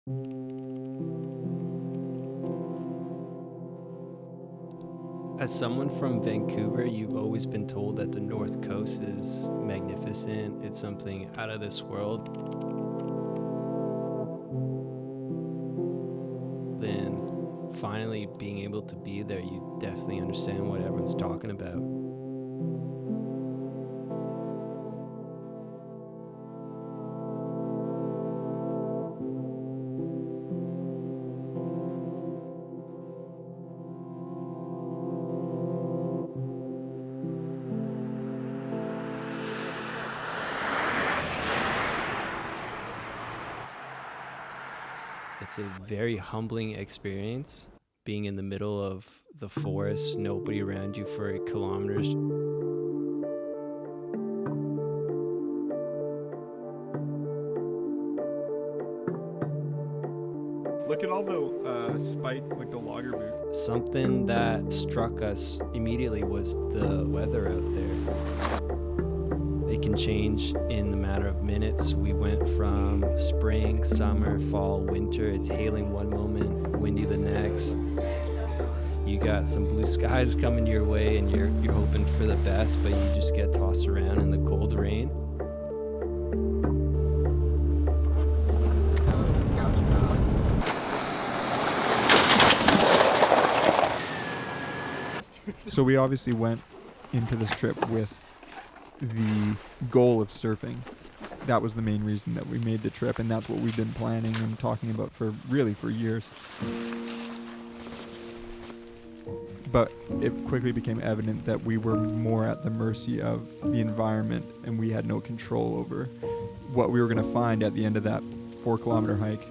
As someone from Vancouver, you've always been told that the North Coast is magnificent. It's something out of this world. Then finally being able to be there, you definitely understand what everyone's talking about. It's a very humbling experience being in the middle of the forest, nobody around you for kilometers. Look at all the spike, like the logger boot. Something that struck us immediately was the weather out there. It can change in the matter of minutes. We went from spring, summer, fall, winter. It's hailing one moment, windy the next. You got some blue skies coming your way and you're hoping for the best, but you just get tossed around in the cold rain. So we obviously went into this trip with the goal of surfing. That was the main reason that we made the trip, and that's what we've been planning and talking about for years. But it quickly became evident that we were more at the mercy of the environment, and we had no control over what we were going to find at the end of that 4-kilometer hike.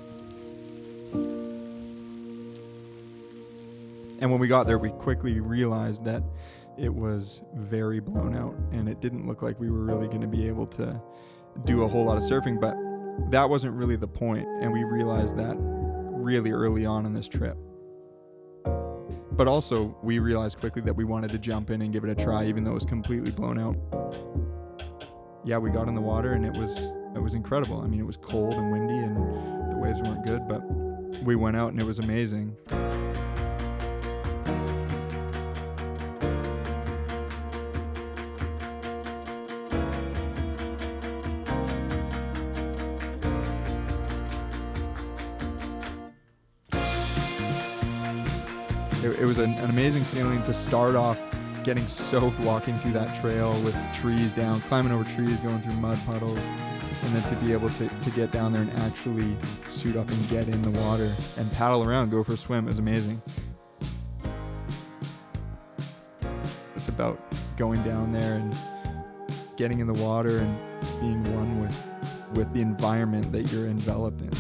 And when we got there, we quickly realized that it was very blown out, and it didn't look like we were really going to be able to do a whole lot of surfing, but that wasn't really the point, and we realized that really early on in this trip. But also, we realized quickly that we wanted to jump in and give it a try, even though it was completely blown out. Yeah, we got in the water, and it was incredible. I mean, it was cold and windy, and the waves weren't good, but we went out, and it was amazing. It was an amazing feeling to start off getting soaked, walking through that trail with trees down, climbing over trees, going through mud puddles, and then to be able to get down there and actually suit up and get in the water and paddle around, go for a swim. It was amazing. It's about going down there and getting in the water and being one with the environment that you're enveloped in.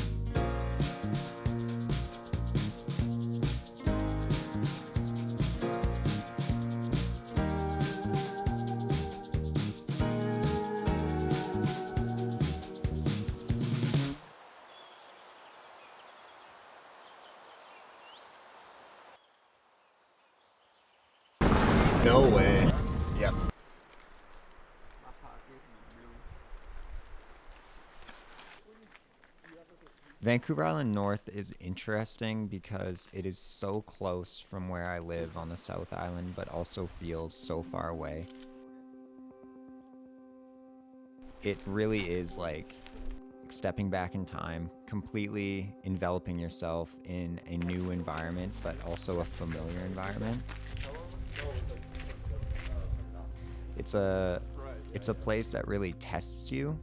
No way. Yep. Vancouver Island North is interesting because it is so close from where I live on the South Island, but also feels so far away. It really is like stepping back in time, completely enveloping yourself in a new environment, but also a familiar environment. It's a place that really tests you.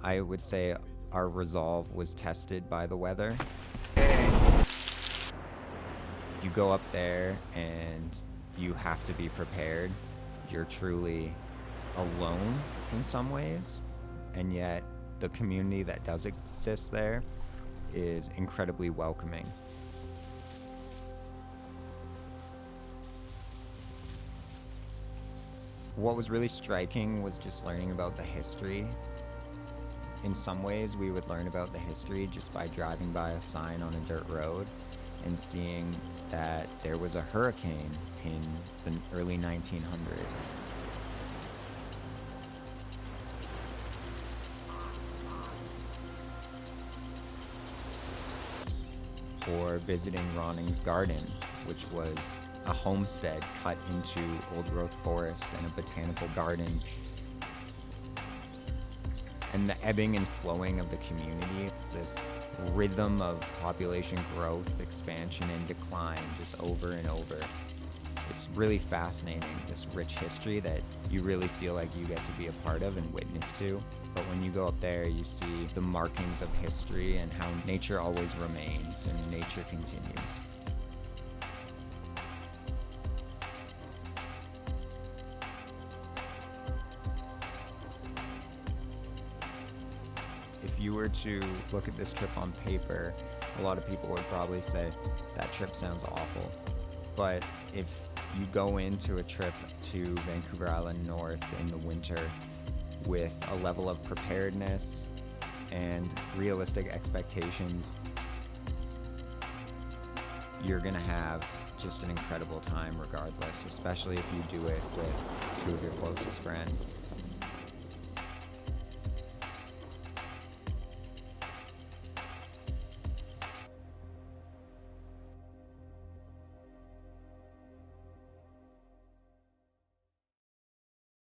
I would say our resolve was tested by the weather. You go up there and you have to be prepared. You're truly alone in some ways, and yet the community that does exist there is incredibly welcoming. What was really striking was just learning about the history. In some ways, we would learn about the history just by driving by a sign on a dirt road and seeing that there was a hurricane in the early 1900s. or visiting Ronning's Garden, which was a homestead cut into old-growth forest and a botanical garden. And the ebbing and flowing of the community, this rhythm of population growth, expansion, and decline just over and over. It's really fascinating, this rich history that you really feel like you get to be a part of and witness to. But when you go up there, you see the markings of history and how nature always remains and nature continues. If you were to look at this trip on paper, a lot of people would probably say, that trip sounds awful. But if you go into a trip to Vancouver Island North in the winter with a level of preparedness and realistic expectations, you're gonna have just an incredible time regardless, especially if you do it with two of your closest friends.